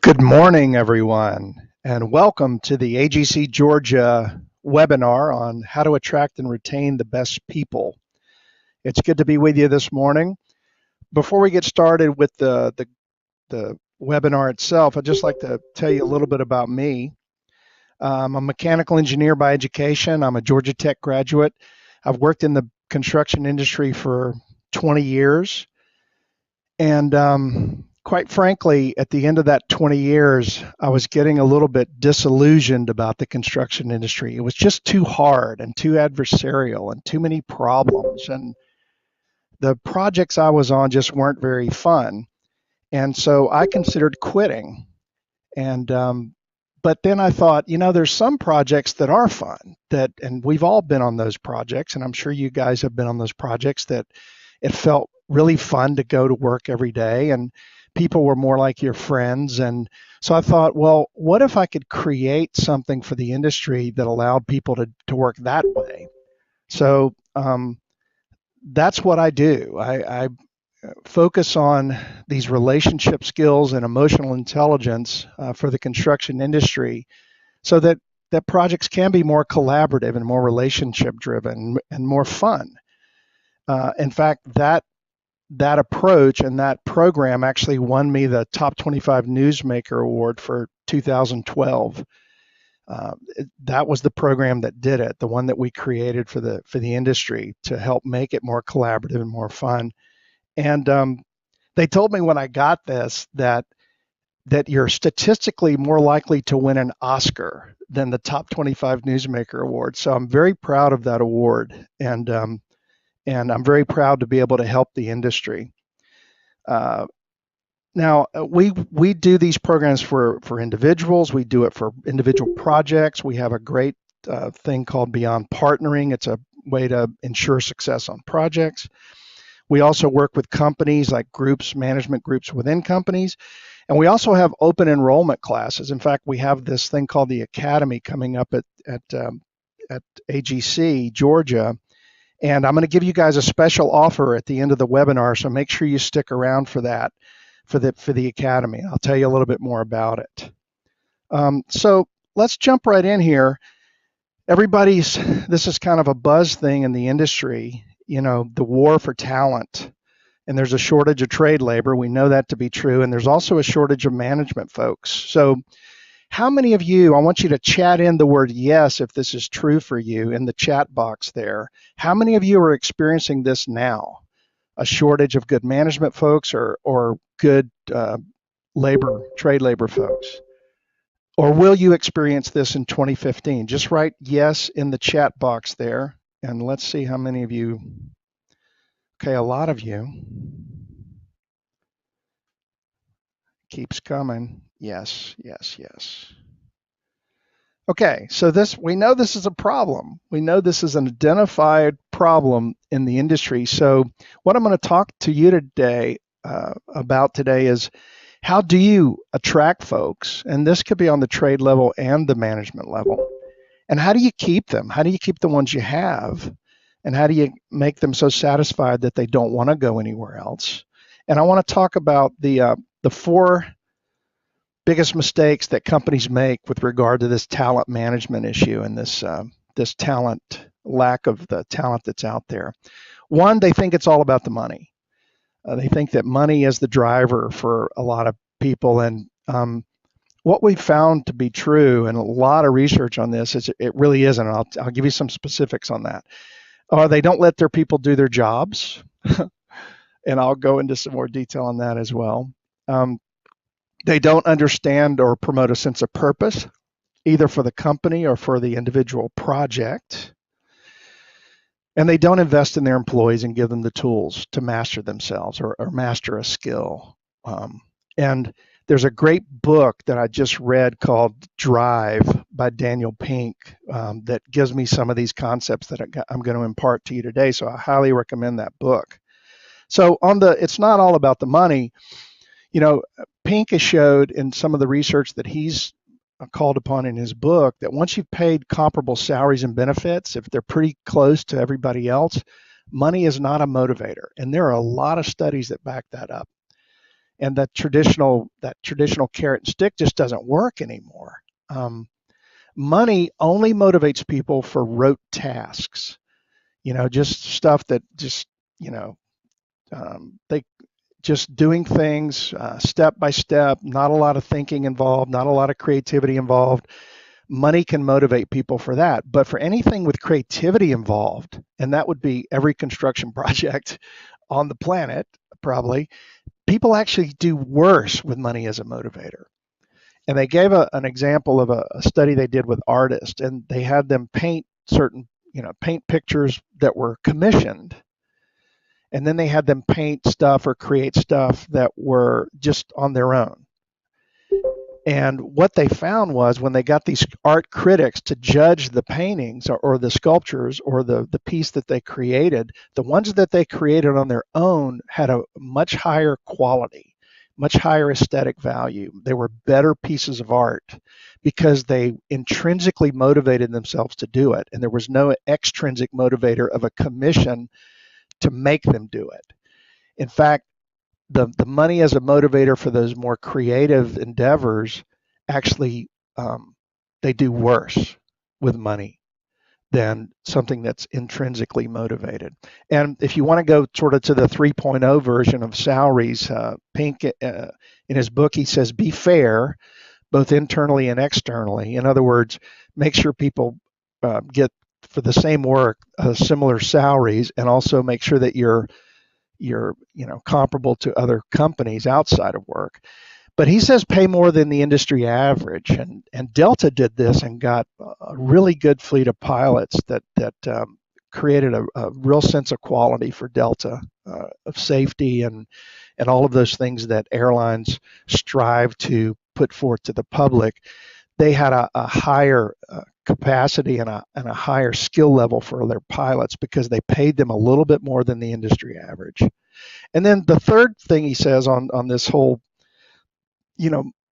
Good morning, everyone, and welcome to the AGC Georgia webinar on how to attract and retain the best people. It's good to be with you this morning. Before we get started with the webinar itself, I'd just like to tell you a little bit about me. I'm a mechanical engineer by education. I'm a Georgia Tech graduate. I've worked in the construction industry for 20 years. And quite frankly, at the end of that 20 years, I was getting a little bit disillusioned about the construction industry. It was just too hard and too adversarial and too many problems. And the projects I was on just weren't very fun. And so I considered quitting. But then I thought, there's some projects that are fun and we've all been on those projects. And I'm sure you guys have been on those projects that it felt really fun to go to work every day and people were more like your friends. And so I thought, well, what if I could create something for the industry that allowed people to work that way? So that's what I do. I focus on these relationship skills and emotional intelligence for the construction industry so that projects can be more collaborative and more relationship driven and more fun. In fact, that approach and that program actually won me the Top 25 Newsmaker Award for 2012. That was the program that did it, the one that we created for the industry to help make it more collaborative and more fun. And they told me when I got this that you're statistically more likely to win an Oscar than the Top 25 Newsmaker Award. So I'm very proud of that award. And I'm very proud to be able to help the industry. Now, we do these programs for individuals. We do it for individual projects. We have a great thing called Beyond Partnering. It's a way to ensure success on projects. We also work with companies like groups, management groups within companies. And we also have open enrollment classes. In fact, we have this thing called the Academy coming up at AGC Georgia. And I'm going to give you guys a special offer at the end of the webinar, so make sure you stick around for that, for the Academy. I'll tell you a little bit more about it. So let's jump right in here. This is kind of a buzz thing in the industry, the war for talent. And there's a shortage of trade labor. We know that to be true. And there's also a shortage of management folks. So how many of you, I want you to chat in the word yes if this is true for you in the chat box there. How many of you are experiencing this now? A shortage of good management folks or good trade labor folks? Or will you experience this in 2015? Just write yes in the chat box there. And let's see how many of you. Okay, a lot of you. Keeps coming. Yes, yes, yes. Okay, so we know this is a problem. We know this is an identified problem in the industry. So what I'm going to talk to you today about today is how do you attract folks? And this could be on the trade level and the management level. And how do you keep them? How do you keep the ones you have? And how do you make them so satisfied that they don't want to go anywhere else? And I want to talk about the 4 biggest mistakes that companies make with regard to this talent management issue and this lack of the talent that's out there. One, they think it's all about the money. They think that money is the driver for a lot of people. And what we've found to be true, and a lot of research on this, is it really isn't. And I'll give you some specifics on that. They don't let their people do their jobs. And I'll go into some more detail on that as well. They don't understand or promote a sense of purpose, either for the company or for the individual project. And they don't invest in their employees and give them the tools to master themselves or master a skill. And there's a great book that I just read called Drive by Daniel Pink that gives me some of these concepts that I'm going to impart to you today. So I highly recommend that book. So it's not all about the money. Pink has showed in some of the research that he's called upon in his book that once you've paid comparable salaries and benefits, if they're pretty close to everybody else, money is not a motivator. And there are a lot of studies that back that up. and that traditional carrot and stick just doesn't work anymore. Money only motivates people for rote tasks, just stuff that just, they just doing things step by step, not a lot of thinking involved, not a lot of creativity involved. Money can motivate people for that. But for anything with creativity involved, and that would be every construction project on the planet, probably, people actually do worse with money as a motivator. And they gave an example of a study they did with artists, and they had them paint paint pictures that were commissioned, and then they had them paint stuff or create stuff that were just on their own. And what they found was when they got these art critics to judge the paintings or the sculptures or the piece that they created, the ones that they created on their own had a much higher quality, much higher aesthetic value. They were better pieces of art because they intrinsically motivated themselves to do it. And there was no extrinsic motivator of a commission to make them do it. In fact, the money as a motivator for those more creative endeavors actually they do worse with money than something that's intrinsically motivated. And if you want to go sort of to the 3.0 version of salaries, Pink in his book, he says, be fair, both internally and externally. In other words, make sure people get for the same work similar salaries, and also make sure that you're comparable to other companies outside of work. But he says pay more than the industry average, and Delta did this and got a really good fleet of pilots that created a real sense of quality for Delta, of safety and all of those things that airlines strive to put forth to the public. They had a higher capacity and a higher skill level for their pilots because they paid them a little bit more than the industry average. And then the third thing he says on this whole,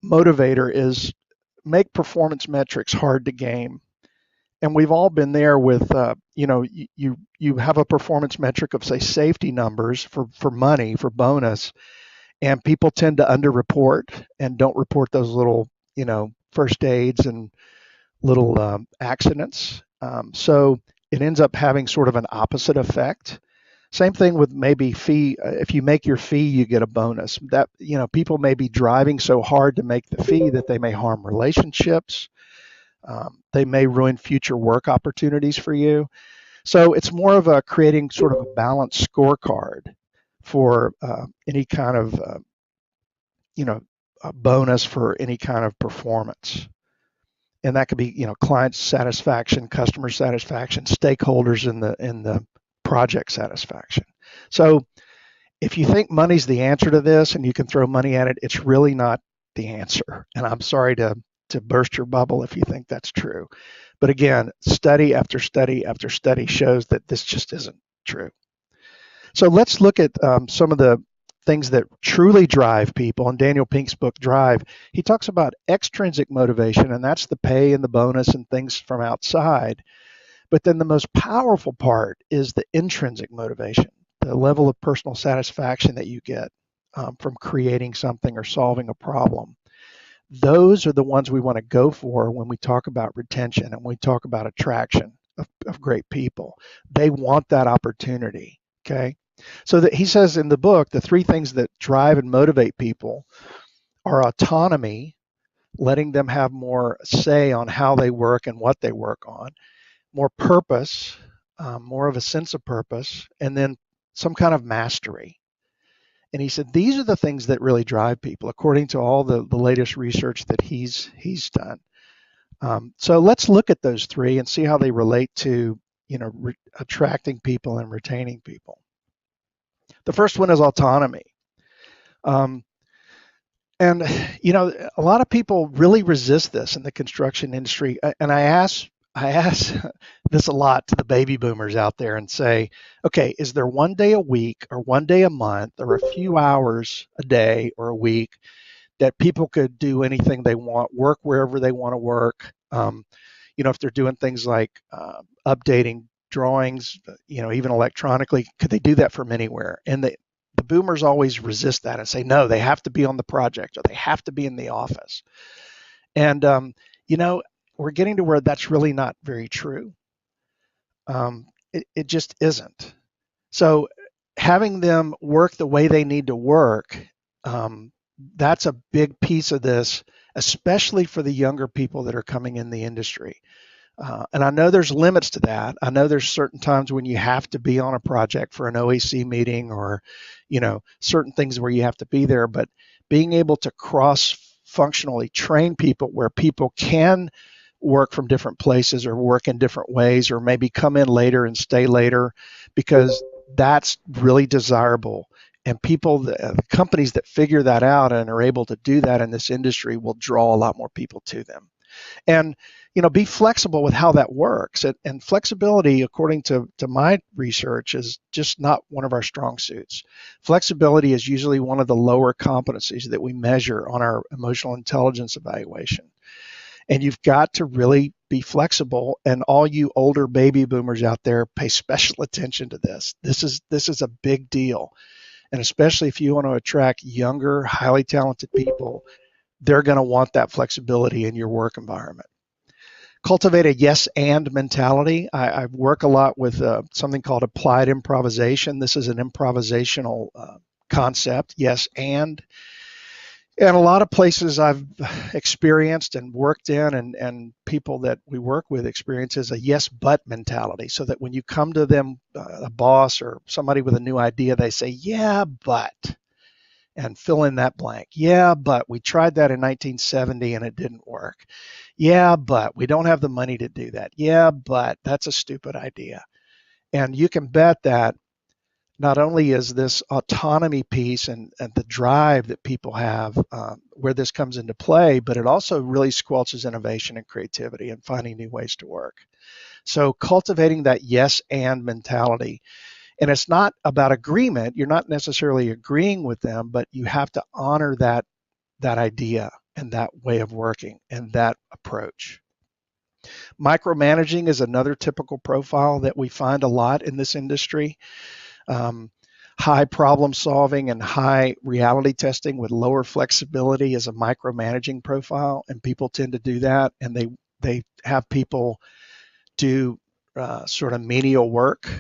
motivator is make performance metrics hard to game. And we've all been there with, you have a performance metric of, say, safety numbers for money, for bonus, and people tend to underreport and don't report those little, first aids and little accidents. So it ends up having sort of an opposite effect. Same thing with maybe fee. If you make your fee, you get a bonus. That people may be driving so hard to make the fee that they may harm relationships. They may ruin future work opportunities for you. So it's more of a creating sort of a balanced scorecard for any kind of a bonus for any kind of performance. And that could be client satisfaction, customer satisfaction, stakeholders in the project satisfaction. So if you think money's the answer to this and you can throw money at it, it's really not the answer. And I'm sorry to burst your bubble if you think that's true. But again, study after study after study shows that this just isn't true. So let's look at some of the things that truly drive people. In Daniel Pink's book, Drive, he talks about extrinsic motivation, and that's the pay and the bonus and things from outside. But then the most powerful part is the intrinsic motivation, the level of personal satisfaction that you get from creating something or solving a problem. Those are the ones we want to go for when we talk about retention and we talk about attraction of great people. They want that opportunity, okay? So that he says in the book, the three things that drive and motivate people are autonomy, letting them have more say on how they work and what they work on, more purpose, more of a sense of purpose, and then some kind of mastery. And he said these are the things that really drive people, according to all the latest research that he's done. So let's look at those three and see how they relate to attracting people and retaining people. The first one is autonomy. And a lot of people really resist this in the construction industry. And I ask this a lot to the baby boomers out there and say, okay, is there one day a week or one day a month or a few hours a day or a week that people could do anything they want, work wherever they want to work? If they're doing things like updating drawings, even electronically, could they do that from anywhere? And the boomers always resist that and say, no, they have to be on the project or they have to be in the office. And, you know, we're getting to where that's really not very true. It just isn't. So having them work the way they need to work, um, that's a big piece of this, especially for the younger people that are coming in the industry. And I know there's limits to that. I know there's certain times when you have to be on a project for an OAC meeting or, certain things where you have to be there, but being able to cross functionally train people where people can work from different places or work in different ways or maybe come in later and stay later, because that's really desirable. And people, the companies that figure that out and are able to do that in this industry will draw a lot more people to them. And be flexible with how that works. And flexibility, according to my research, is just not one of our strong suits. Flexibility is usually one of the lower competencies that we measure on our emotional intelligence evaluation. And you've got to really be flexible. And all you older baby boomers out there, pay special attention to this. This is a big deal. And especially if you want to attract younger, highly talented people, they're going to want that flexibility in your work environment. Cultivate a yes and mentality. I work a lot with something called applied improvisation. This is an improvisational concept, yes and. And a lot of places I've experienced and worked in, and people that we work with experience is a yes but mentality, so that when you come to them, a boss or somebody with a new idea, they say, yeah, but, and fill in that blank. Yeah, but we tried that in 1970 and it didn't work. Yeah, but we don't have the money to do that. Yeah, but that's a stupid idea. And you can bet that not only is this autonomy piece and the drive that people have where this comes into play, but it also really squelches innovation and creativity and finding new ways to work. So cultivating that yes and mentality. And it's not about agreement. You're not necessarily agreeing with them, but you have to honor that idea and that way of working and that approach. Micromanaging is another typical profile that we find a lot in this industry. High problem solving and high reality testing with lower flexibility is a micromanaging profile, and people tend to do that, and they have people do sort of menial work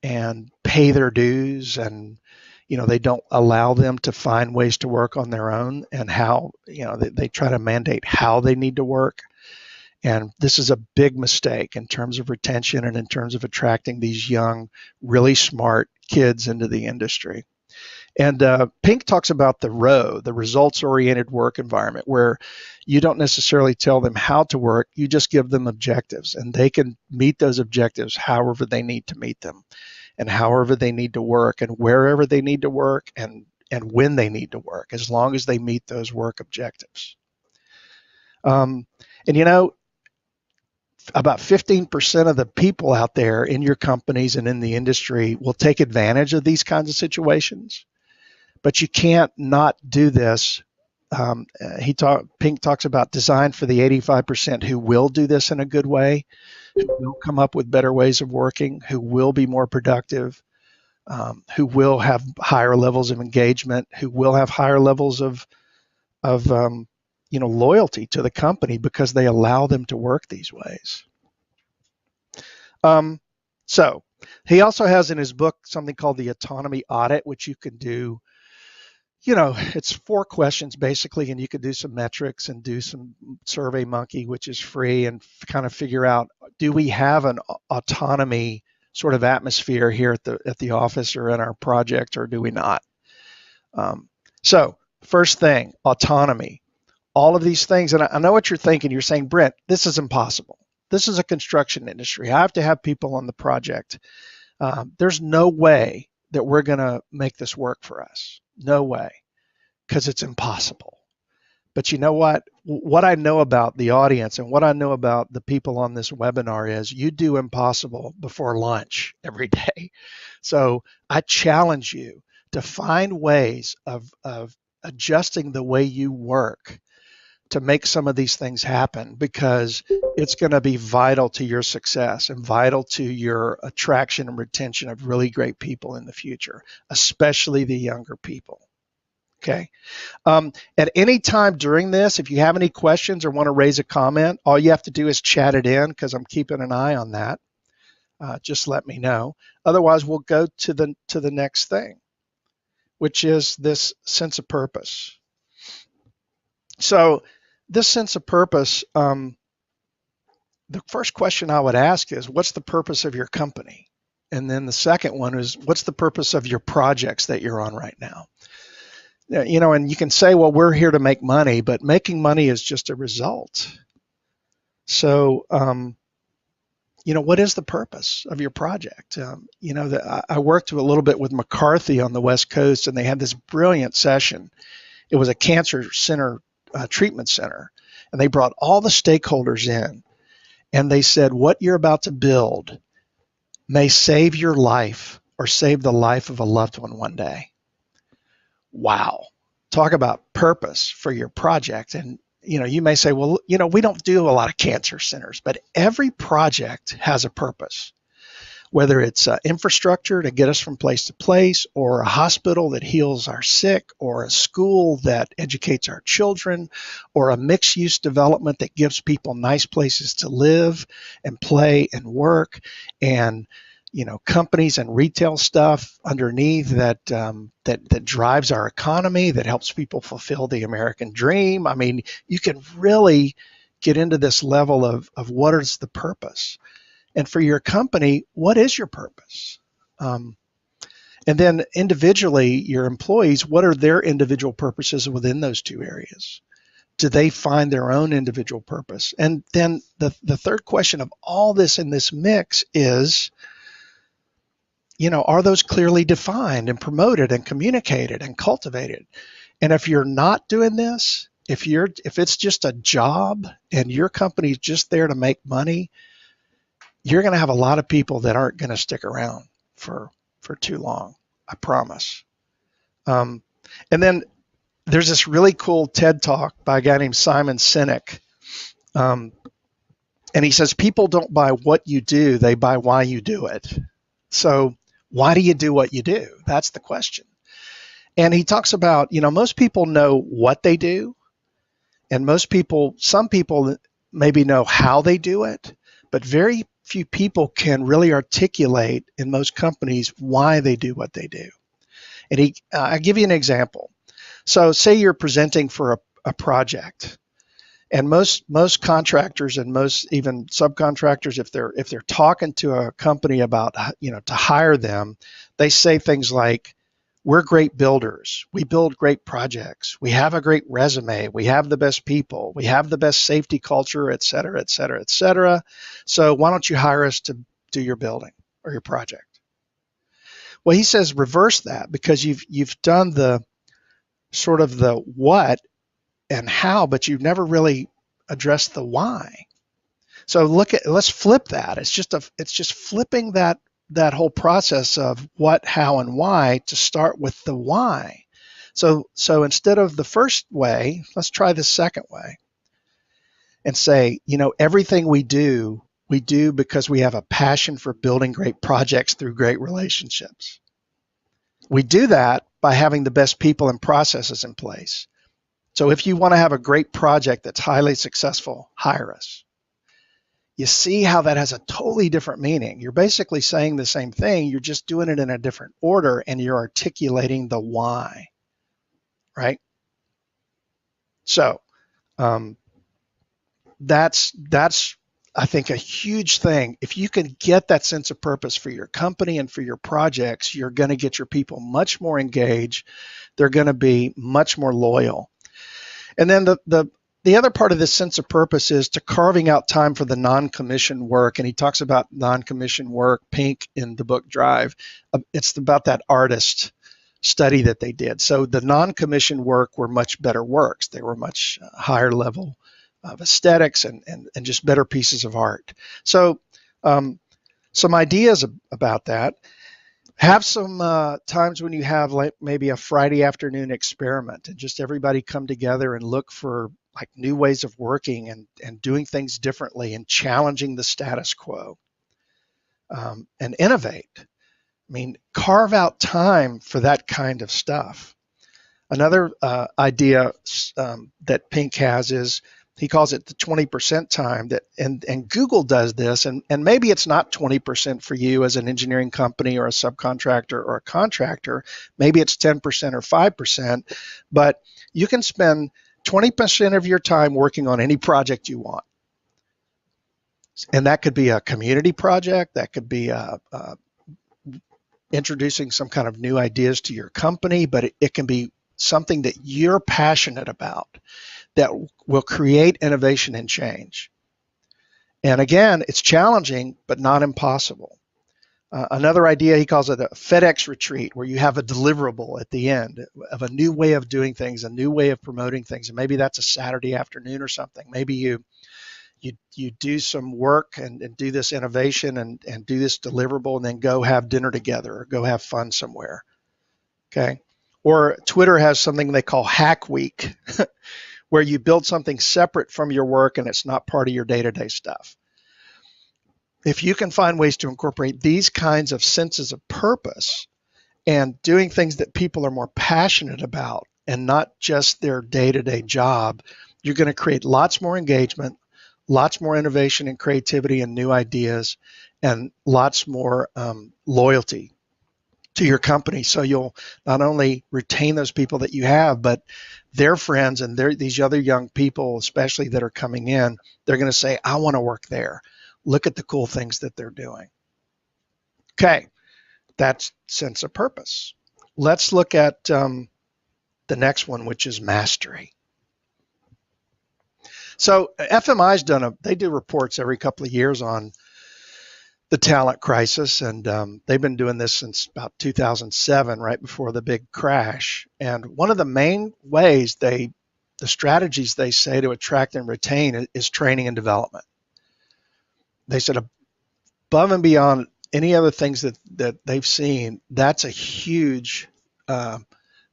and pay their dues, and they don't allow them to find ways to work on their own, and how they try to mandate how they need to work. And this is a big mistake in terms of retention and in terms of attracting these young, really smart kids into the industry. And Pink talks about the results-oriented work environment, where you don't necessarily tell them how to work, you just give them objectives, and they can meet those objectives however they need to meet them, and however they need to work, and wherever they need to work, and when they need to work, as long as they meet those work objectives. And about 15% of the people out there in your companies and in the industry will take advantage of these kinds of situations, but you can't not do this. Pink talks about design for the 85% who will do this in a good way, who will come up with better ways of working, who will be more productive, who will have higher levels of engagement, who will have higher levels of loyalty to the company because they allow them to work these ways. So he also has in his book something called the autonomy audit, which you can do. It's 4 questions basically, and you could do some metrics and do some Survey Monkey, which is free, and kind of figure out, do we have an autonomy sort of atmosphere here at the office or in our project, or do we not? So first thing, autonomy. All of these things, and I know what you're thinking. You're saying, Brent, this is impossible. This is a construction industry. I have to have people on the project. There's no way that we're going to make this work for us. No way, because it's impossible. But you know what? What I know about the audience and what I know about the people on this webinar is you do impossible before lunch every day. So I challenge you to find ways of adjusting the way you work to make some of these things happen, because it's going to be vital to your success and vital to your attraction and retention of really great people in the future, especially the younger people. Okay. At any time during this, if you have any questions or want to raise a comment, all you have to do is chat it in because I'm keeping an eye on that. Just let me know. Otherwise, we'll go to the next thing, which is this sense of purpose. So, this sense of purpose, the first question I would ask is, what's the purpose of your company? And then the second one is, what's the purpose of your projects that you're on right now? And you can say, well, we're here to make money, but making money is just a result. So, what is the purpose of your project? I worked a little bit with McCarthy on the West Coast, and they had this brilliant session. It was a cancer center, treatment center, and they brought all the stakeholders in, and they said, what you're about to build may save your life or save the life of a loved one day. Wow. Talk about purpose for your project. And, you may say, well, we don't do a lot of cancer centers, but every project has a purpose, whether it's infrastructure to get us from place to place, or a hospital that heals our sick, or a school that educates our children, or a mixed-use development that gives people nice places to live and play and work, and companies and retail stuff underneath that drives our economy, that helps people fulfill the American dream. I mean, you can really get into this level of what is the purpose. And for your company, what is your purpose? And then individually, your employees, what are their individual purposes within those two areas? Do they find their own individual purpose? And then the third question of all this in this mix is, are those clearly defined and promoted and communicated and cultivated? And if you're not doing this, if it's just a job and your company's just there to make money, you're going to have a lot of people that aren't going to stick around for too long, I promise. And then there's this really cool TED Talk by a guy named Simon Sinek. And he says, people don't buy what you do, they buy why you do it. So why do you do what you do? That's the question. And he talks about, most people know what they do, and some people maybe know how they do it, but very few people can really articulate in most companies why they do what they do. And I'll give you an example. So say you're presenting for a project, and most contractors and most even subcontractors, if they're talking to a company about, to hire them, they say things like, we're great builders. We build great projects. We have a great resume. We have the best people. We have the best safety culture, et cetera, et cetera, et cetera. So why don't you hire us to do your building or your project? Well, he says reverse that, because you've done the sort of the what and how, but you've never really addressed the why. So let's flip that. It's just flipping that whole process of what, how, and why to start with the why. So instead of the first way, let's try the second way and say, everything we do because we have a passion for building great projects through great relationships. We do that by having the best people and processes in place. So if you want to have a great project that's highly successful, hire us. You see how that has a totally different meaning. You're basically saying the same thing, you're just doing it in a different order, and you're articulating the why, right? So that's I think a huge thing. If you can get that sense of purpose for your company and for your projects, you're going to get your people much more engaged. They're going to be much more loyal. And then the other part of this sense of purpose is to carving out time for the non-commissioned work. And he talks about non-commissioned work, Pink, in the book Drive. It's about that artist study that they did. So the non-commissioned work were much better works. They were much higher level of aesthetics and just better pieces of art. So some ideas about that. Have some times when you have like maybe a Friday afternoon experiment and just everybody come together and look for like new ways of working and doing things differently and challenging the status quo, and innovate. I mean, carve out time for that kind of stuff. Another idea that Pink has is he calls it the 20% time that, and Google does this, and maybe it's not 20% for you as an engineering company or a subcontractor or a contractor. Maybe it's 10% or 5%, but you can spend 20% of your time working on any project you want. And that could be a community project, that could be introducing some kind of new ideas to your company, but it can be something that you're passionate about that will create innovation and change. And again, it's challenging, but not impossible. Another idea, he calls it a FedEx retreat, where you have a deliverable at the end of a new way of doing things, a new way of promoting things. And maybe that's a Saturday afternoon or something. Maybe you do some work and do this innovation and do this deliverable and then go have dinner together or go have fun somewhere. Okay. Or Twitter has something they call Hack Week, where you build something separate from your work and it's not part of your day-to-day stuff. If you can find ways to incorporate these kinds of senses of purpose and doing things that people are more passionate about and not just their day-to-day job, you're going to create lots more engagement, lots more innovation and creativity and new ideas, and lots more loyalty to your company. So you'll not only retain those people that you have, but their friends and these other young people, especially that are coming in, they're going to say, I want to work there. Look at the cool things that they're doing. Okay, that's sense of purpose. Let's look at the next one, which is mastery. So FMI's they do reports every couple of years on the talent crisis, and they've been doing this since about 2007, right before the big crash. And one of the main ways the strategies they say to attract and retain is training and development. They said above and beyond any other things that they've seen, that's a huge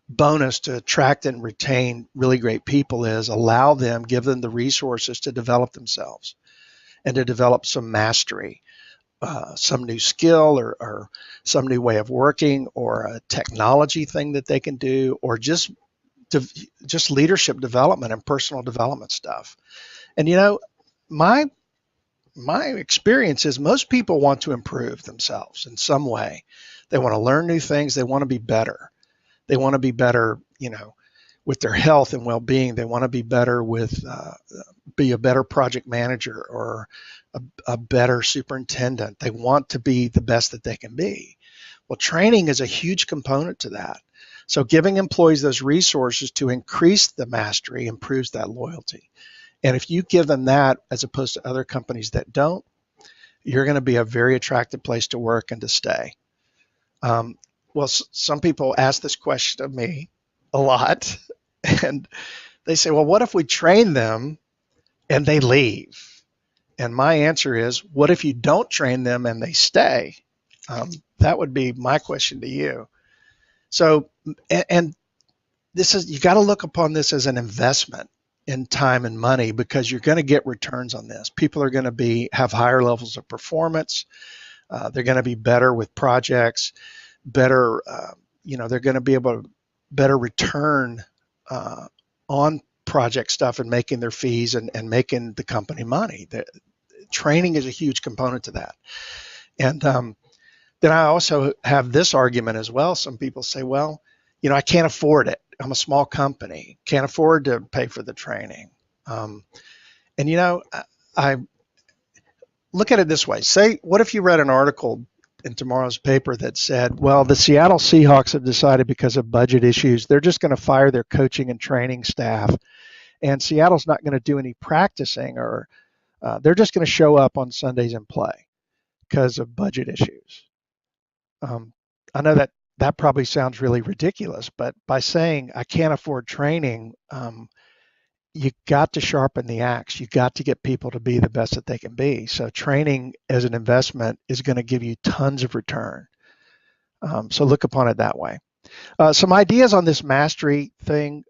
bonus to attract and retain really great people is allow them, give them the resources to develop themselves and to develop some mastery. Some new skill or some new way of working or a technology thing that they can do, or just leadership development and personal development stuff. And my experience is most people want to improve themselves in some way. They want to learn new things. They want to be better. They want to be better, with their health and well-being. They want to be better with be a better project manager or a better superintendent. They want to be the best that they can be. Well, training is a huge component to that. So giving employees those resources to increase the mastery improves that loyalty. And if you give them that as opposed to other companies that don't, you're going to be a very attractive place to work and to stay. Some people ask this question of me a lot, and they say, well, what if we train them and they leave? And my answer is, what if you don't train them and they stay? That would be my question to you. So, and this is, you got to look upon this as an investment in time and money, because you're going to get returns on this. People are going to have higher levels of performance. They're going to be better with projects, better, they're going to be able to better return on project stuff and making their fees and making the company money. Training is a huge component to that. And then I also have this argument as well. Some people say, well, I can't afford it. I'm a small company, can't afford to pay for the training. I look at it this way. Say, what if you read an article in tomorrow's paper that said, well, the Seattle Seahawks have decided because of budget issues, they're just going to fire their coaching and training staff, and Seattle's not going to do any practicing, or they're just going to show up on Sundays and play because of budget issues. I know that probably sounds really ridiculous, but by saying I can't afford training, you got to sharpen the axe. You got to get people to be the best that they can be. So training as an investment is going to give you tons of return. So look upon it that way. Some ideas on this mastery thing.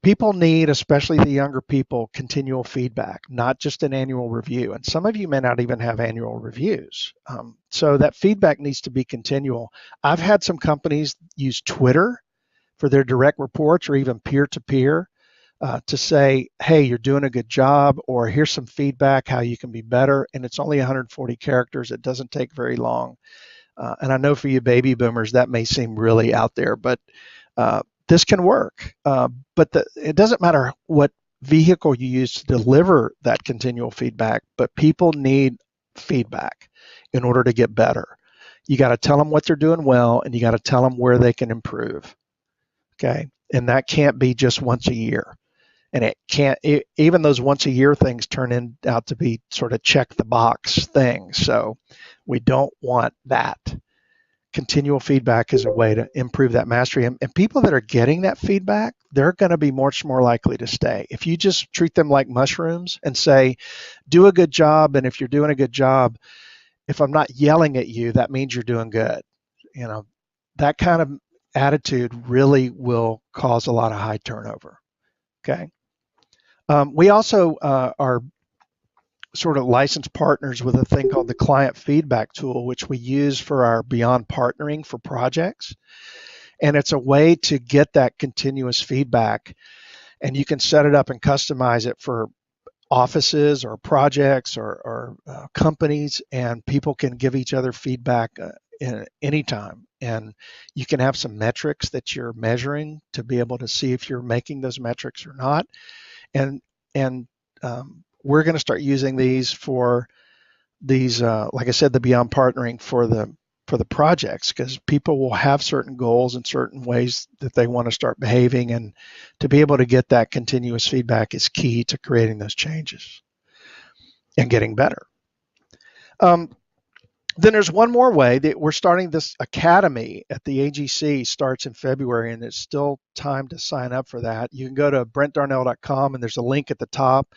People need, especially the younger people, continual feedback, not just an annual review. And some of you may not even have annual reviews. So that feedback needs to be continual. I've had some companies use Twitter for their direct reports or even peer-to-peer to say, hey, you're doing a good job, or here's some feedback how you can be better. And it's only 140 characters. It doesn't take very long. And I know for you baby boomers, that may seem really out there, but this can work. But it doesn't matter what vehicle you use to deliver that continual feedback, but people need feedback in order to get better. You got to tell them what they're doing well, and you got to tell them where they can improve. Okay. And that can't be just once a year. And it can't, even those once a year things turn out to be sort of check the box things. So we don't want that. Continual feedback is a way to improve that mastery. And people that are getting that feedback, they're going to be much more likely to stay. If you just treat them like mushrooms and say, do a good job, and if you're doing a good job, if I'm not yelling at you, that means you're doing good. You know, that kind of attitude really will cause a lot of high turnover. Okay. We also are sort of licensed partners with a thing called the client feedback tool, which we use for our beyond partnering for projects. And it's a way to get that continuous feedback, and you can set it up and customize it for offices or projects or companies, and people can give each other feedback anytime. And you can have some metrics that you're measuring to be able to see if you're making those metrics or not. And we're going to start using these for these, like I said, the beyond partnering for the projects, because people will have certain goals and certain ways that they want to start behaving, and to be able to get that continuous feedback is key to creating those changes and getting better. Then there's one more way that we're starting. This academy at the AGC starts in February, and it's still time to sign up for that. You can go to brentdarnell.com, and there's a link at the top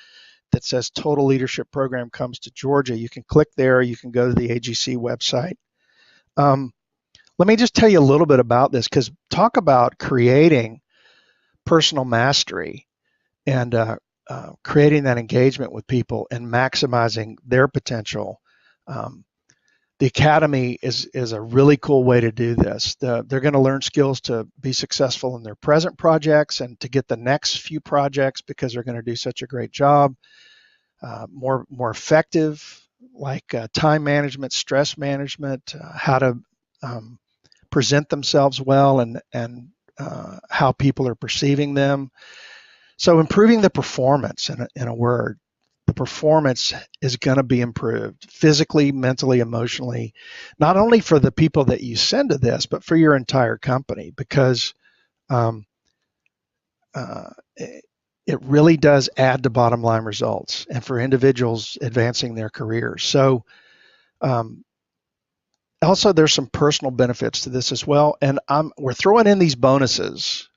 that says Total Leadership Program comes to Georgia. You can click there. You can go to the AGC website. Let me just tell you a little bit about this, because talk about creating personal mastery and creating that engagement with people and maximizing their potential. The Academy is a really cool way to do this. They're going to learn skills to be successful in their present projects and to get the next few projects, because they're going to do such a great job. More effective, like time management, stress management, how to present themselves well, and how people are perceiving them. So improving the performance, in a word. The performance is going to be improved physically, mentally, emotionally, not only for the people that you send to this, but for your entire company, because it really does add to bottom line results and for individuals advancing their careers. So also there's some personal benefits to this as well. And we're throwing in these bonuses.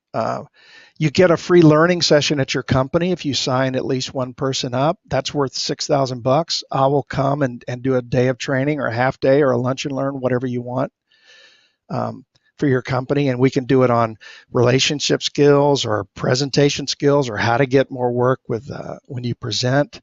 You get a free learning session at your company if you sign at least one person up. That's worth $6,000. I will come and do a day of training, or a half day, or a lunch and learn, whatever you want, for your company. And we can do it on relationship skills or presentation skills, or how to get more work with when you present,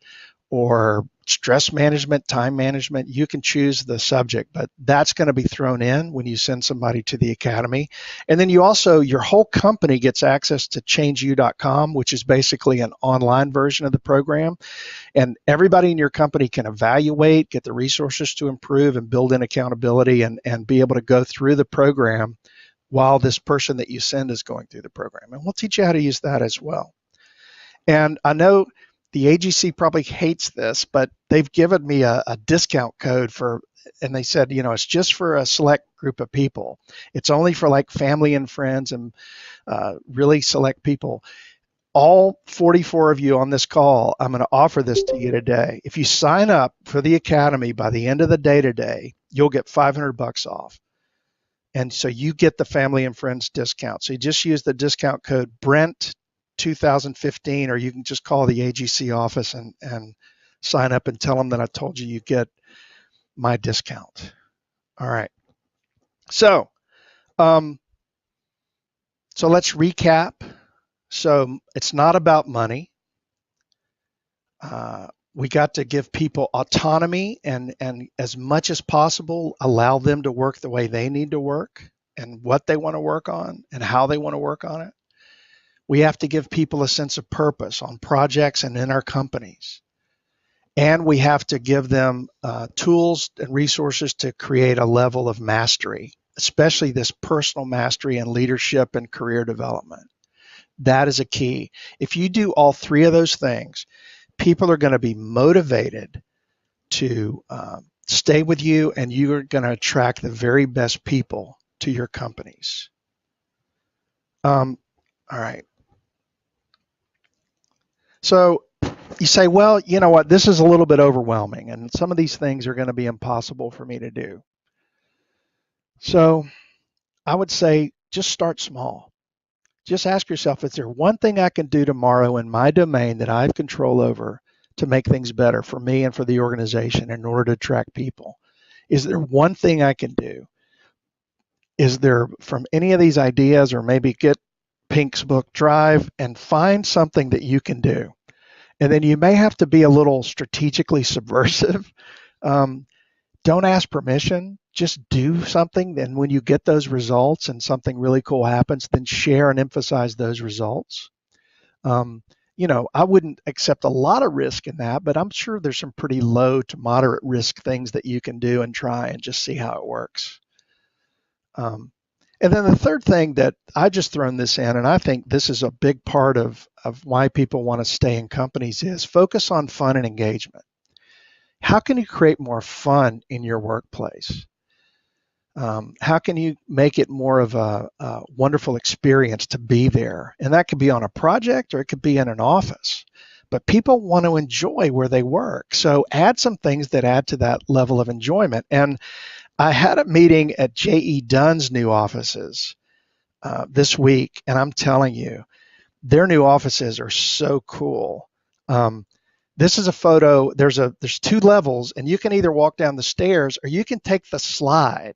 or stress management, time management. You can choose the subject, but that's going to be thrown in when you send somebody to the Academy. And then your whole company gets access to changeyou.com, which is basically an online version of the program. And everybody in your company can evaluate, get the resources to improve, and build in accountability, and be able to go through the program while this person that you send is going through the program. And we'll teach you how to use that as well. And I know the AGC probably hates this, but they've given me a discount code and they said, it's just for a select group of people. It's only for like family and friends and really select people. All 44 of you on this call, I'm going to offer this to you today. If you sign up for the Academy by the end of the day today, you'll get $500 off. And so you get the family and friends discount. So you just use the discount code Brent 2015, or you can just call the AGC office and sign up and tell them that I told you get my discount. All right. So let's recap So it's not about money. We got to give people autonomy and as much as possible allow them to work the way they need to work and what they want to work on and how they want to work on it. We have to give people a sense of purpose on projects and in our companies. And we have to give them tools and resources to create a level of mastery, especially this personal mastery and leadership and career development. That is a key. If you do all three of those things, people are going to be motivated to stay with you, and you're going to attract the very best people to your companies. All right. So you say, well, you know what, this is a little bit overwhelming, and some of these things are going to be impossible for me to do. So I would say just start small. Just ask yourself, is there one thing I can do tomorrow in my domain that I have control over to make things better for me and for the organization in order to attract people? Is there one thing I can do? Is there, from any of these ideas, or maybe get Pink's book Drive and find something that you can do. And then you may have to be a little strategically subversive. Don't ask permission, just do something. Then when you get those results and something really cool happens, then share and emphasize those results. I wouldn't accept a lot of risk in that, but I'm sure there's some pretty low to moderate risk things that you can do and try and just see how it works. And then the third thing that I just thrown this in, and I think this is a big part of why people want to stay in companies, is focus on fun and engagement. How can you create more fun in your workplace? How can you make it more of a wonderful experience to be there? And that could be on a project or it could be in an office. But people want to enjoy where they work. So add some things that add to that level of enjoyment. And I had a meeting at J.E. Dunn's new offices this week, and I'm telling you, their new offices are so cool. This is a photo. There's two levels, and you can either walk down the stairs or you can take the slide.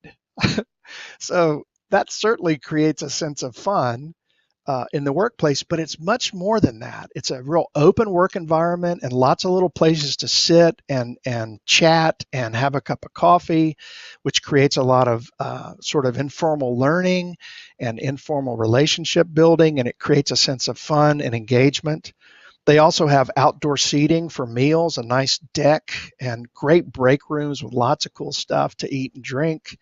So that certainly creates a sense of fun in the workplace, but it's much more than that. It's a real open work environment and lots of little places to sit and chat and have a cup of coffee, which creates a lot of sort of informal learning and informal relationship building, and it creates a sense of fun and engagement. They also have outdoor seating for meals, a nice deck, and great break rooms with lots of cool stuff to eat and drink.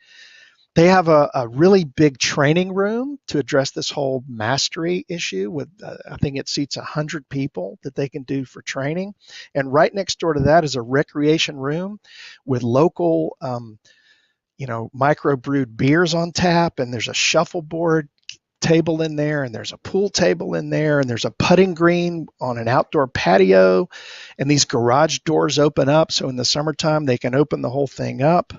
They have a really big training room to address this whole mastery issue with, I think it seats 100 people that they can do for training. And right next door to that is a recreation room with local, microbrewed beers on tap, and there's a shuffleboard table in there, and there's a pool table in there, and there's a putting green on an outdoor patio, and these garage doors open up, so in the summertime they can open the whole thing up.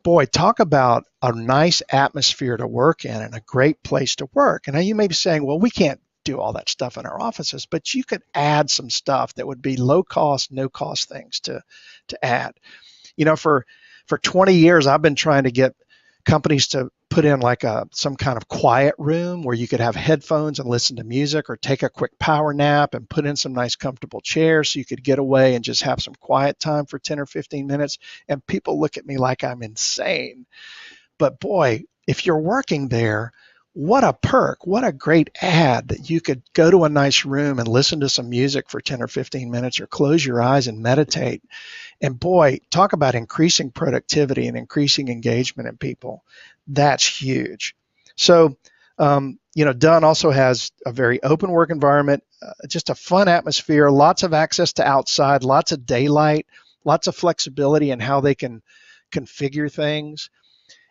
Boy, talk about a nice atmosphere to work in and a great place to work. And now you may be saying, well, we can't do all that stuff in our offices, but you could add some stuff that would be low cost, no cost things to add. For 20 years, I've been trying to get companies to put in like some kind of quiet room where you could have headphones and listen to music, or take a quick power nap and put in some nice comfortable chairs so you could get away and just have some quiet time for 10 or 15 minutes. And people look at me like I'm insane. But boy, if you're working there, what a perk, what a great ad that you could go to a nice room and listen to some music for 10 or 15 minutes, or close your eyes and meditate. And boy, talk about increasing productivity and increasing engagement in people. That's huge. So, Dunn also has a very open work environment, just a fun atmosphere, lots of access to outside, lots of daylight, lots of flexibility in how they can configure things.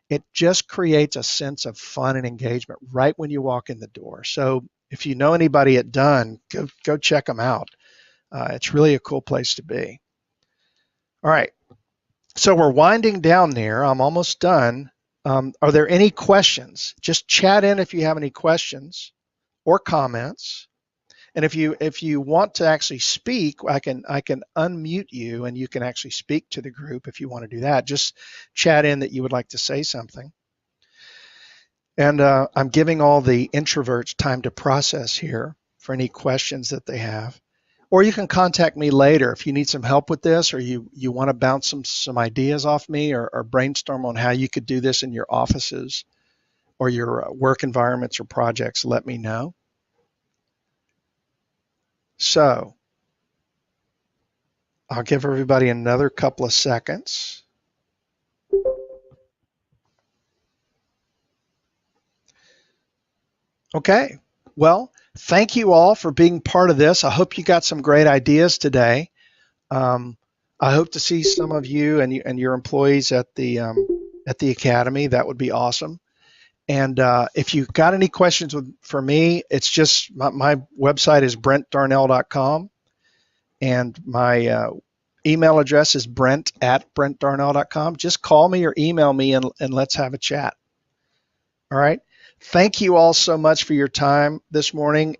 It just creates a sense of fun and engagement right when you walk in the door. So if you know anybody at Dunn, go check them out. It's really a cool place to be. All right. So we're winding down there. I'm almost done. Are there any questions? Just chat in if you have any questions or comments. And if you want to actually speak, I can unmute you and you can actually speak to the group if you want to do that. Just chat in that you would like to say something. And I'm giving all the introverts time to process here for any questions that they have. Or you can contact me later if you need some help with this, or you want to bounce some ideas off me, or brainstorm on how you could do this in your offices or your work environments or projects. Let me know. So I'll give everybody another couple of seconds. Okay. Well, thank you all for being part of this. I hope you got some great ideas today. Um, I hope to see some of you and your employees at the academy. That would be awesome. And if you've got any questions for me, it's just my website is brentdarnell.com, and my email address is brent@brentdarnell.com. Just call me or email me, and let's have a chat. All right. Thank you all so much for your time this morning.